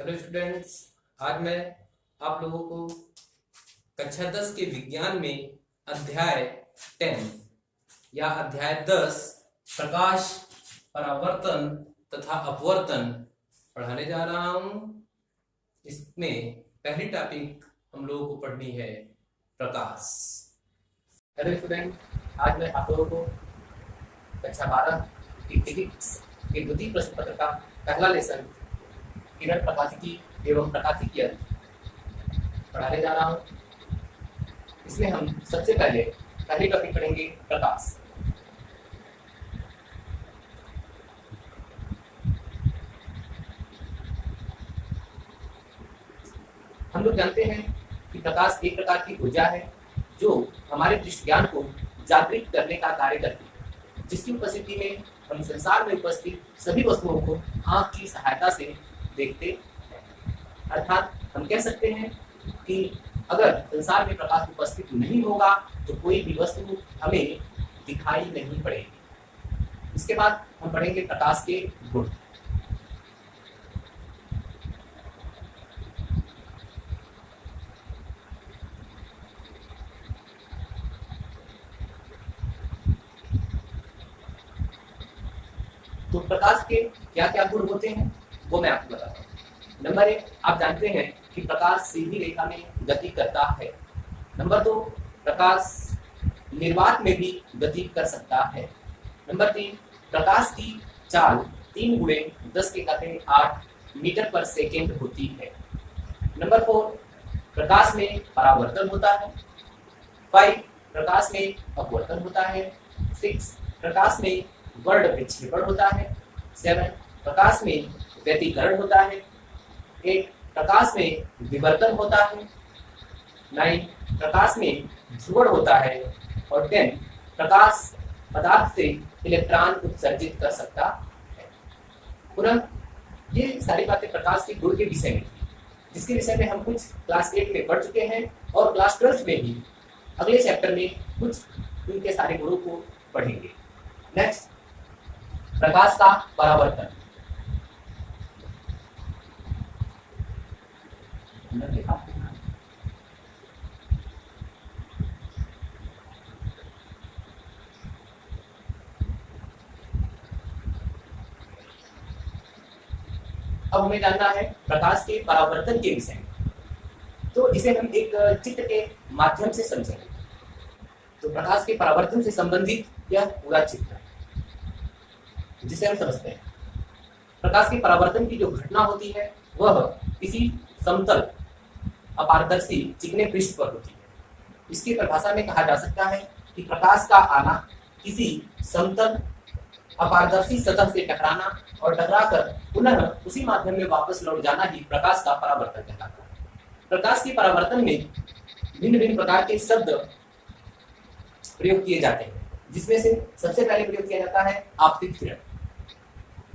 Hello students, आज मैं आप लोगों को कक्षा 10 के विज्ञान में अध्याय 10 या अध्याय 10 प्रकाश, परावर्तन तथा अपवर्तन पढ़ाने जा रहा हूं। इसमें पहली टॉपिक हम लोगों को पढ़नी है प्रकाश। हेलो स्टूडेंट, आज मैं आप लोगों को कक्षा 12 की फिजिक्स के द्वितीय प्रश्न पत्र का पहला लेसन किरण प्रकाशिकी एवं प्रकाशिकी पढ़ाने जा रहा हूँ। इसमें हम सबसे पहले पहली टॉपिक पढ़ेंगे प्रकाश। हम लोग जानते हैं कि प्रकाश एक प्रकार की ऊर्जा है जो हमारे दृष्टि ज्ञान को जागृत करने का कार्य करती है, जिसकी उपस्थिति में हम संसार में उपस्थित सभी वस्तुओं को आँख की सहायता से देखते हैं। अर्थात हम कह सकते हैं कि अगर संसार में प्रकाश उपस्थित नहीं होगा तो कोई भी वस्तु हमें दिखाई नहीं पड़ेगी। इसके बाद हम पढ़ेंगे प्रकाश के गुण। तो प्रकाश के क्या क्या गुण होते हैं वो मैं आपको बताता हूँ। नंबर 1, आप जानते हैं कि प्रकाश सीधी रेखा में गति करता है। नंबर 2, प्रकाश निर्वात में भी गति कर सकता है। नंबर 3, प्रकाश की चाल 3 गुणे 10 के घाते 8 मीटर पर सेकेंड होती है। नंबर 4, प्रकाश में परावर्तन होता है। 5, प्रकाश में अपवर्तन होता है। 6, प्रकाश में वर्ण विक्षेपण होता है। 7, प्रकाश में व्यतिकरण होता है। 8, प्रकाश में विवर्तन होता है। 9, प्रकाश में ध्रुवण होता है। और 10, प्रकाश पदार्थ से इलेक्ट्रॉन उत्सर्जित कर सकता है। पुनः ये सारी बातें प्रकाश के गुण के विषय में थी, जिसके विषय में हम कुछ क्लास 8 में पढ़ चुके हैं और क्लास 12 में भी अगले चैप्टर में कुछ उनके सारे गुणों को पढ़ेंगे। नेक्स्ट, प्रकाश का परावर्तन। अब हमें जानना है प्रकाश के परावर्तन के विषय में, तो इसे हम एक चित्र के माध्यम से समझेंगे। तो प्रकाश के परावर्तन से संबंधित यह पूरा चित्र है जिसे हम समझते हैं। प्रकाश के परावर्तन की जो घटना होती है वह किसी समतल अपारदर्शी चिकने पृष्ठ पर होती है। इसकी परिभाषा में कहा जा सकता है कि प्रकाश का आना किसी समतल अपारदर्शी सतह से टकराना और टकराकर पुनः उसी माध्यम में वापस लौट जाना ही प्रकाश का परावर्तन कहलाता है। प्रकाश के परावर्तन में भिन्न भिन्न प्रकार के शब्द प्रयोग किए जाते हैं, जिसमें से सबसे पहले प्रयोग किया जाता है आपतित किरण,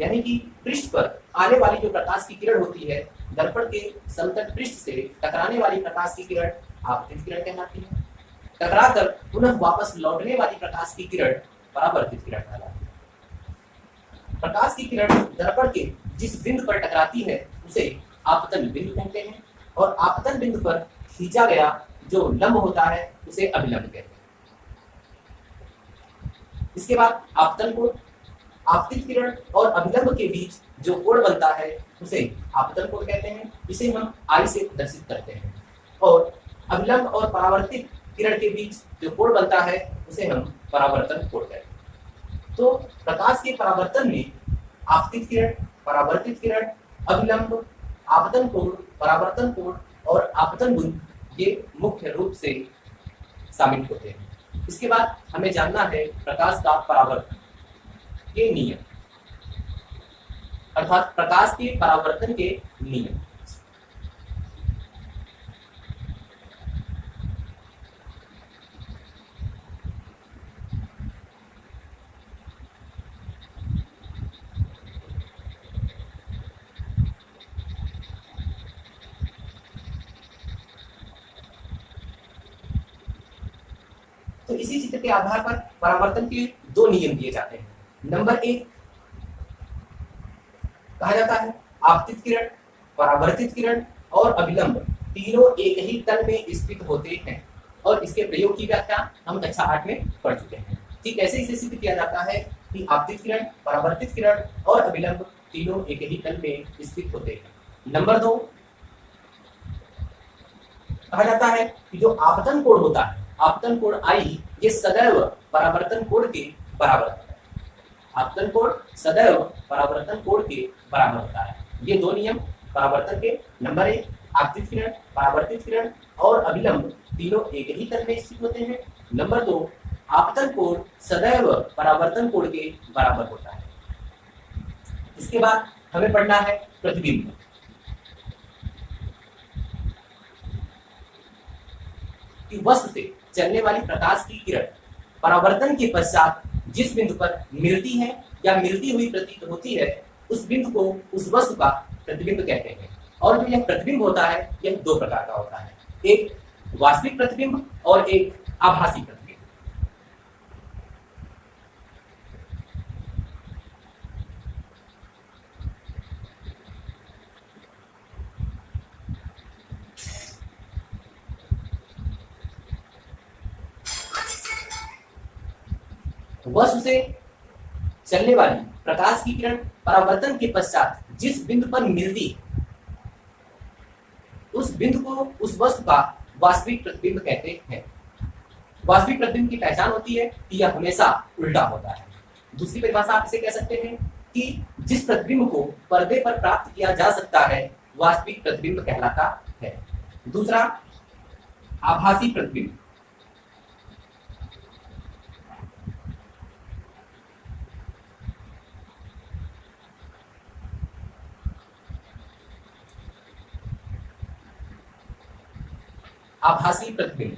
यानी कि पृष्ठ पर आने वाली जो प्रकाश की किरण होती है, दर्पण के समतल पृष्ठ से टकराने वाली प्रकाश की किरण आपतित किरण कहलाती है। टकराकर पुनः वापस लौटने वाली प्रकाश की किरण परावर्तित किरण कहलाती है। प्रकाश की किरण दर्पण के जिस बिंदु पर टकराती है उसे आपतन बिंदु कहते हैं, और आपतन बिंदु पर खींचा गया जो लंब होता है उसे अभिलंब कहते हैं। इसके बाद आपतन कोण, आपतित किरण और अभिलंब के बीच जो कोण बनता है उसे आपतन कोण कहते हैं। इसे हम आई से प्रदर्शित करते हैं। और अभिलंब और परावर्तित किरण के बीच जो कोण बनता है उसे हम परावर्तन कोण कहते हैं। तो प्रकाश के परावर्तन में आपतित किरण, परावर्तित किरण, अभिलंब, आपतन कोण, परावर्तन कोण और आपतन बिंदु ये मुख्य रूप से शामिल होते हैं। इसके बाद हमें जानना है प्रकाश का परावर्तन के नियम, अर्थात प्रकाश के परावर्तन के नियम। तो इसी चित्र के आधार पर परावर्तन के 2 नियम दिए जाते हैं। नंबर 1 कहा जाता है आपतित किरण परावर्तित किरण और अभिलंब तीनों एक ही तल में स्थित होते हैं। और इसके प्रयोग की व्याख्या हम कक्षा 8 में पढ़ चुके हैं कि कैसे इसे सिद्ध किया जाता है कि आपतित किरण, परावर्तित किरण और अभिलंब तीनों एक ही तल में स्थित होते हैं। नंबर 2, कहा जाता है कि जो आपतन कोण होता है, आपतन कोण आई, ये सदैव परावर्तन कोण के बराबर होता है। आपतन कोण सदैव परावर्तन कोण के बराबर होता है। ये दो नियम परावर्तन के। नंबर 1, आपतित किरण, परावर्तित किरण और अभिलंब तीनों एक ही तल में स्थित होते हैं। नंबर 2, आपतन कोण सदैव परावर्तन कोण के बराबर होता है। इसके बाद हमें पढ़ना है प्रतिबिंब। कि वस्तु से चलने वाली प्रकाश की किरण परावर्तन के पश्चात जिस बिंदु पर मिलती है या मिलती हुई प्रतीत होती है, उस बिंदु को उस वस्तु का प्रतिबिंब कहते हैं। और जो यह प्रतिबिंब होता है, यह दो प्रकार का होता है, एक वास्तविक प्रतिबिंब और एक आभासी प्रतिबिंब। वस्तु से चलने वाली प्रकाश की किरण परावर्तन के पश्चात जिस बिंदु पर मिलती है, उस बिंदु को उस वस्तु का वास्तविक प्रतिबिंब कहते हैं। वास्तविक प्रतिबिंब की पहचान होती है कि यह हमेशा उल्टा होता है। दूसरी परिभाषा आप इसे कह सकते हैं कि जिस प्रतिबिंब को पर्दे पर प्राप्त किया जा सकता है, वास्तविक प्रतिबिंब कहलाता है। दूसरा, आभासी प्रतिबिंब। आभासी प्रतिबिंब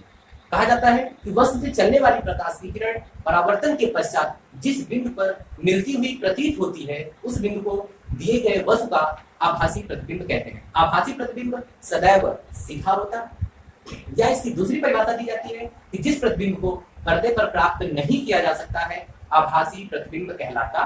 कहा जाता है कि वस्तु से चलने वाली प्रकाश की किरण परावर्तन के पश्चात जिस बिंदु पर मिलती हुई प्रतीत होती है, उस बिंदु को दिए गए वस्तु का आभासी प्रतिबिंब कहते हैं। आभासी प्रतिबिंब सदैव सीधा होता है। या इसकी दूसरी परिभाषा दी जाती है कि जिस प्रतिबिंब को पर्दे पर प्राप्त नहीं किया जा सकता है, आभासी प्रतिबिंब कहलाता।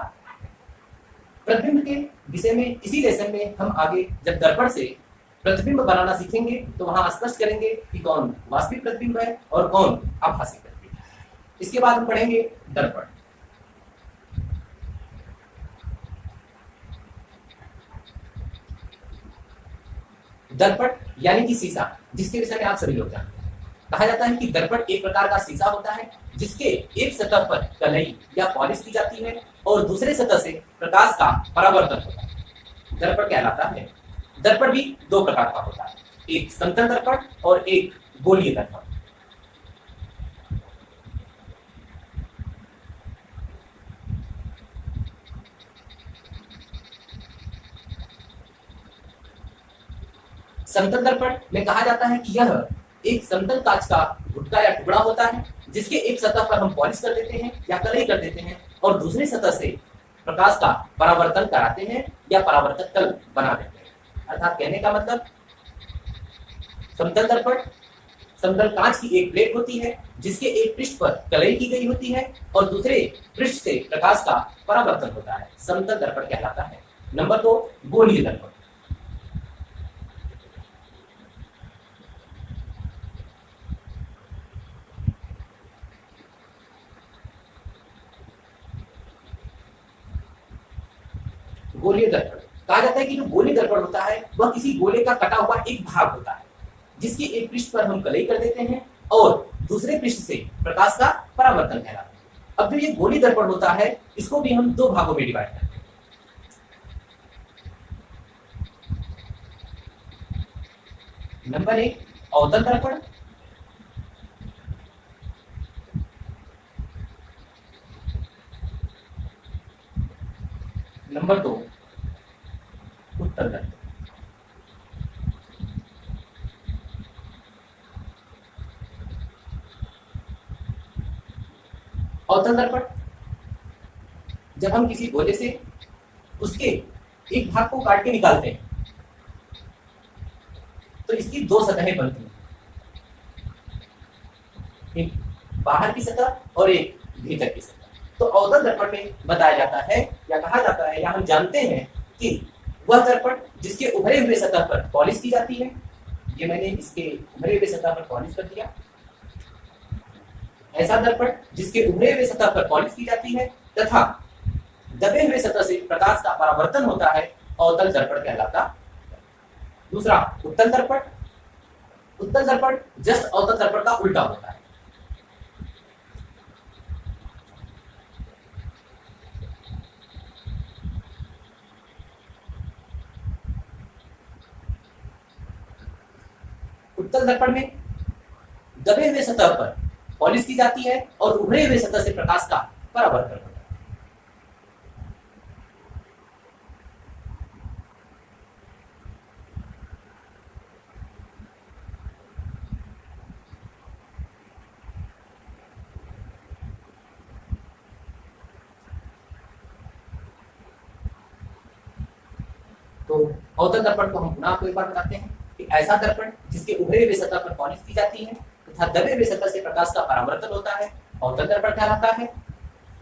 प्रतिबिंब के विषय में इसी लेसन में हम आगे जब दर्पण से प्रतिबिंब बनाना सीखेंगे तो वहां स्पष्ट करेंगे कि कौन वास्तविक प्रतिबिंब है और कौन आभासी प्रतिबिंब है। इसके बाद हम पढ़ेंगे दर्पण। दर्पण यानी कि शीशा, जिसके विषय में आप सभी लोग जानते हैं। कहा जाता है कि दर्पण एक प्रकार का शीशा होता है जिसके एक सतह पर कलई या पॉलिश की जाती है और दूसरे सतह से प्रकाश का परावर्तन होता है, दर्पण कहलाता है। दर्पण भी दो प्रकार का होता है, एक समतल दर्पण और एक गोलीय दर्पण। समतल दर्पण में कहा जाता है कि यह एक समतल कांच का गुटका या टुकड़ा होता है जिसके एक सतह पर हम पॉलिश कर देते हैं या कलई कर देते हैं और दूसरी सतह से प्रकाश का परावर्तन कराते हैं या परावर्तक तल बना देते हैं। अर्थात कहने का मतलब, समतल दर्पण समतल कांच की एक प्लेट होती है जिसके एक पृष्ठ पर कलई की गई होती है और दूसरे पृष्ठ से प्रकाश का परावर्तन होता है, समतल दर्पण कहलाता है। नंबर 2, गोलीय दर्पण। गोलीय दर्पण कहा जाता है कि जो गोलीय दर्पण होता है वह किसी गोले का कटा हुआ एक भाग होता है जिसके एक पृष्ठ पर हम कलई कर देते हैं और दूसरे पृष्ठ से प्रकाश का परावर्तन कहलाता है। अब जो ये गोलीय दर्पण होता है, इसको भी हम दो भागों में डिवाइड करते हैं। नंबर 1, अवतल दर्पण। नंबर 2, उत्तल दर्पण। अवतल दर्पण, जब हम किसी गोले से उसके एक भाग को काट के निकालते हैं तो इसकी दो सतहें बनती हैं, एक बाहर की सतह और एक भीतर की सतह। तो अवतल दर्पण में बताया जाता है या कहा जाता है या हम जानते हैं कि वह दर्पण जिसके उभरे हुए सतह पर पॉलिश की जाती है, ये मैंने इसके उभरे हुए सतह पर पॉलिश कर दिया। ऐसा दर्पण जिसके उभरे हुए सतह पर पॉलिश की जाती है तथा दबे हुए सतह से प्रकाश का परावर्तन होता है, अवतल दर्पण कहलाता है। दूसरा उत्तल दर्पण। उत्तल दर्पण जस्ट अवतल दर्पण का उल्टा होता है। उत्तल दर्पण में दबे हुए सतह पर पॉलिश की जाती है और उभरे हुए सतह से प्रकाश का परावर्तन होता है। तो अवतल दर्पण को हम पुनः आपको एक बार बताते हैं कि ऐसा दर्पण जिसके उभरे हुए सतह पर पॉलिश की जाती है तथा दबे हुए सतह से प्रकाश का परावर्तन होता है, अवतल दर्पण कहलाता है।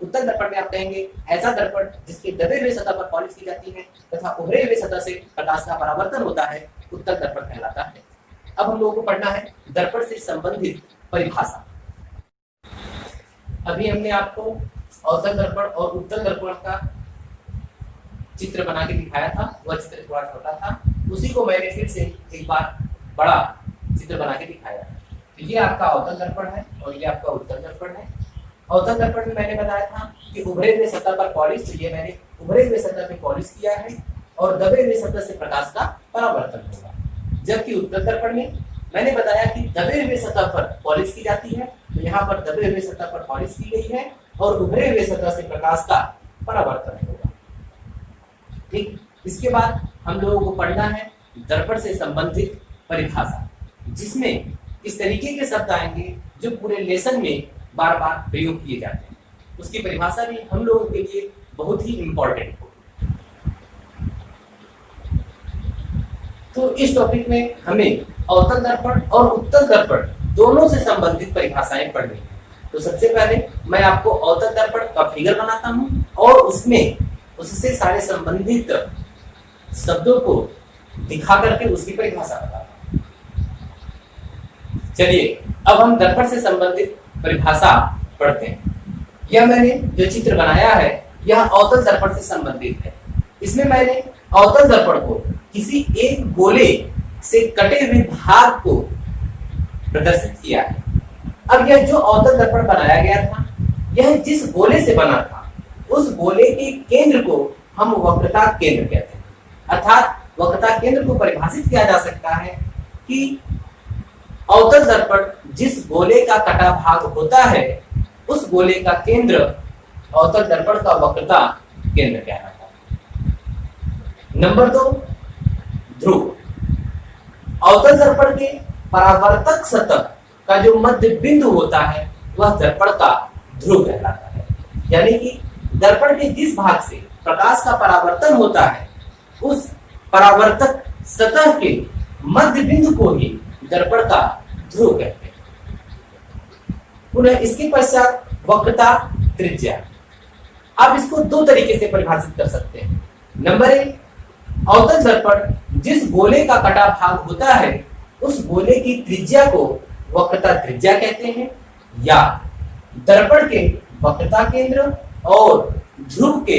उत्तल दर्पण में आप कहेंगे ऐसा दर्पण जिसके दबे हुए सतह पर पॉलिश की जाती है तथा उभरे हुए सतह से प्रकाश का परावर्तन होता है, उत्तल दर्पण कहलाता है। अब हम लोगों को पढ़ना है दर्पण से संबंधित परिभाषा। अभी हमने आपको अवतल दर्पण और उत्तल दर्पण का चित्र बना के दिखाया था, वह चित्र थोड़ा छोटा था, उसी को मैंने फिर से एक बार बड़ा चित्र बना के दिखाया। तो ये आपका अवतल दर्पण है और ये आपका उत्तल दर्पण है। अवतल दर्पण में मैंने बताया था कि उभरे हुए सतह पर पॉलिश, तो ये मैंने उभरे हुए सतह पे पॉलिश किया है और दबे हुए सतह से प्रकाश का परावर्तन होगा। जबकि उत्तल दर्पण में मैंने बताया कि दबे हुए सतह पर पॉलिश की जाती है, तो यहाँ पर दबे हुए सतह पर पॉलिश की गई है और उभरे हुए सतह से प्रकाश का परावर्तन होगा। ठीक, इसके बाद हम लोगों को पढ़ना है दर्पण से संबंधित परिभाषा, जिसमें इस तरीके के शब्द आएंगे जो पूरे लेसन में बार बार प्रयोग किए जाते हैं। उसकी परिभाषा भी हम लोगों के लिए बहुत ही इंपॉर्टेंट होगी। तो इस टॉपिक में हमें अवतल दर्पण और उत्तल दर्पण दोनों से संबंधित परिभाषाएं पढ़नी है। तो सबसे पहले मैं आपको अवतल दर्पण का फिगर बनाता हूं और उससे सारे संबंधित शब्दों को दिखा करके उसकी परिभाषा बताता हूं। चलिए अब हम दर्पण से संबंधित परिभाषा पढ़ते हैं। यह मैंने जो चित्र बनाया है यह अवतल दर्पण से संबंधित है। इसमें मैंने अवतल दर्पण को किसी एक गोले से कटे हुए भाग को प्रदर्शित किया है। अब यह जो अवतल दर्पण बनाया गया था, यह जिस गोले से बना था उस गोले के केंद्र को हम वक्रता केंद्र कहते हैं। अर्थात वक्रता केंद्र को परिभाषित किया जा सकता है कि अवतल दर्पण जिस गोले का कटा भाग होता है उस गोले का केंद्र अवतल दर्पण का वक्रता केंद्र कहलाता है। नंबर 2, ध्रुव। अवतल दर्पण के परावर्तक सतह का जो मध्य बिंदु होता है वह दर्पण का ध्रुव कहलाता है। यानी कि दर्पण के जिस भाग से प्रकाश का परावर्तन होता है उस परावर्तक सतह के मध्य बिंदु को ही दर्पण का ध्रुव कहते हैं। पुनः इसके पश्चात वक्रता त्रिज्या। आप इसको दो तरीके से परिभाषित कर सकते हैं। नंबर 1, अवतल दर्पण जिस गोले का कटा भाग होता है उस गोले की त्रिज्या को वक्रता त्रिज्या कहते हैं, या दर्पण के वक्रता केंद्र और ध्रुव के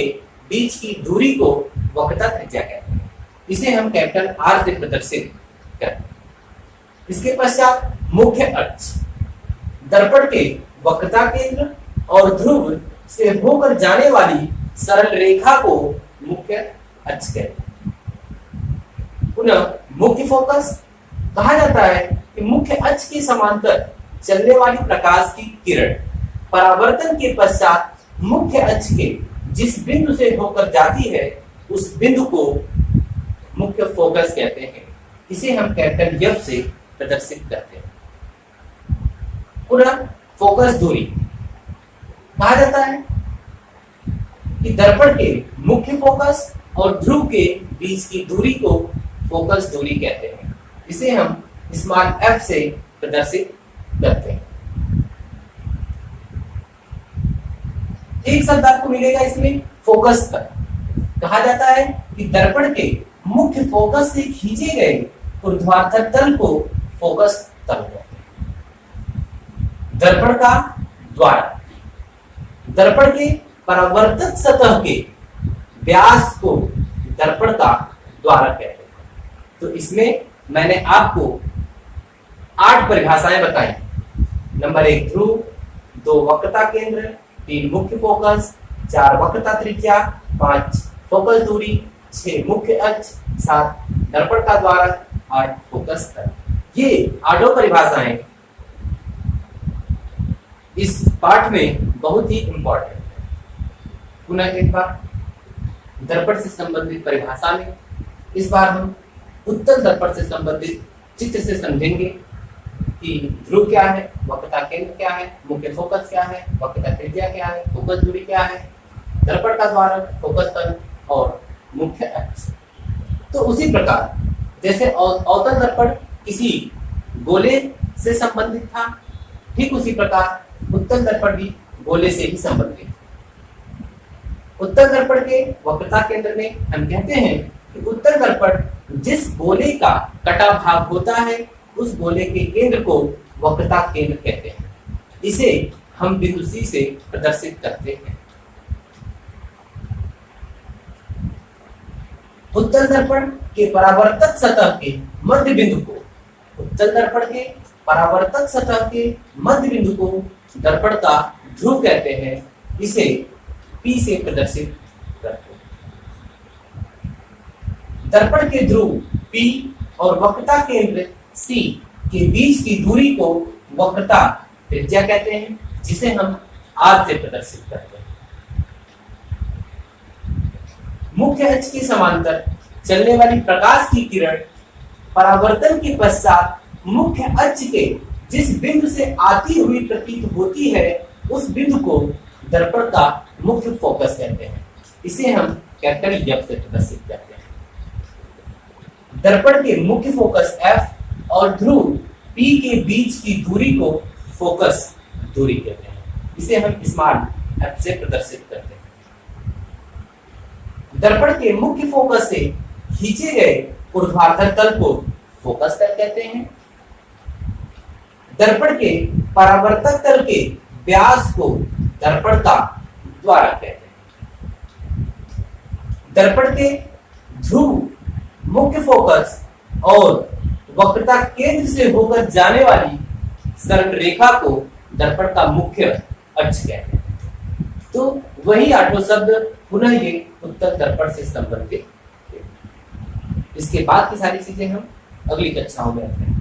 बीच की दूरी को वक्रता त्रिज्या कहते हैं। इसे हम कैपिटल आर से प्रदर्शित करते हैं। इसके पश्चात मुख्य अक्ष। दर्पण के वक्रता केंद्र और ध्रुव से होकर जाने वाली सरल रेखा को मुख्य अक्ष कहते हैं। पुनः मुख्य फोकस। कहा जाता है कि मुख्य अक्ष के समांतर चलने वाली प्रकाश की किरण परावर्तन के पश्चात मुख्य अक्ष के जिस बिंदु से होकर जाती है उस बिंदु को मुख्य फोकस कहते हैं। इसे हम कैपिटल एफ से प्रदर्शित करते हैं। पुनः फोकस दूरी। कहा जाता है कि दर्पण के मुख्य फोकस और ध्रुव के बीच की दूरी को फोकस दूरी कहते हैं। इसे हम स्मॉल एफ से प्रदर्शित करते हैं। एक शब्द आपको मिलेगा इसमें, फोकस तक। कहा जाता है कि दर्पण के मुख्य फोकस से खींचे गए ऊर्ध्वाधर तल को फोकस तल कहते हैं। दर्पण का द्वारा, दर्पण के परावर्तक सतह के व्यास को दर्पण का द्वारा कहते हैं। तो इसमें मैंने आपको 8 परिभाषाएं बताई। नंबर 1 ध्रुव, 2 वक्रता केंद्र, 3 मुख्य फोकस, 4 वक्रता त्रिज्या, 5 फोकस दूरी, 6 मुख्य अक्ष, 7 दर्पण का द्वारा, 8 फोकस तल। ये 8 परिभाषाएं इस पाठ में बहुत ही इंपॉर्टेंट है। पुनः एक बार दर्पण से संबंधित परिभाषा में इस बार हम उत्तल दर्पण से संबंधित चित्र से समझेंगे कि ध्रुव क्या है, वक्रता केंद्र क्या है, मुख्य फोकस क्या है, वक्रता त्रिज्या क्या है, फोकस दूरी क्या है, दर्पण का द्वारक, फोकस तल और मुख्य अक्ष। तो उसी प्रकार जैसे अवतल दर्पण किसी गोले से संबंधित था, ठीक उसी प्रकार उत्तल दर्पण भी गोले से ही संबंधित। उत्तल दर्पण के वक्रता केंद्र में हम कहते हैं कि उत्तल दर्पण जिस गोले का कटा भाग होता है उस गोले के केंद्र को वक्रता केंद्र कहते हैं। इसे हम बिंदु C से प्रदर्शित करते हैं। उत्तल दर्पण के परावर्तक सतह के मध्य बिंदु को, उत्तल दर्पण के परावर्तक सतह के मध्य बिंदु को दर्पण का ध्रुव कहते हैं। इसे P से प्रदर्शित करते हैं। दर्पण के ध्रुव P और वक्रता केंद्र C के बीच की दूरी को वक्रता त्रिज्या कहते हैं, जिसे हम R से प्रदर्शित करते हैं। मुख्य अक्ष के समांतर चलने वाली प्रकाश की किरण परावर्तन के पश्चात मुख्य अक्ष के जिस बिंदु से आती हुई प्रतीत होती है उस बिंदु को दर्पण का मुख्य फोकस कहते हैं। इसे हम कैपिटल F से प्रदर्शित करते हैं। दर्पण के मुख्य फोकस F और ध्रुव P के बीच की दूरी को फोकस दूरी कहते हैं। इसे हम स्मॉल f से प्रदर्शित करते हैं। दर्पण के मुख्य फोकस से खींचे गए ऊर्ध्वाधर तल को फोकस तल कहते हैं। दर्पण के परावर्तक तल के व्यास को दर्पण का द्वारा कहते हैं। दर्पण के ध्रुव, मुख्य फोकस और वक्रता केंद्र से होकर जाने वाली सरल रेखा को दर्पण का मुख्य अक्ष कहते हैं। तो वही 8 शब्द पुनः ये उत्तल दर्पण से संबंधित। इसके बाद की सारी चीजें हम अगली कक्षाओं में रखेंगे।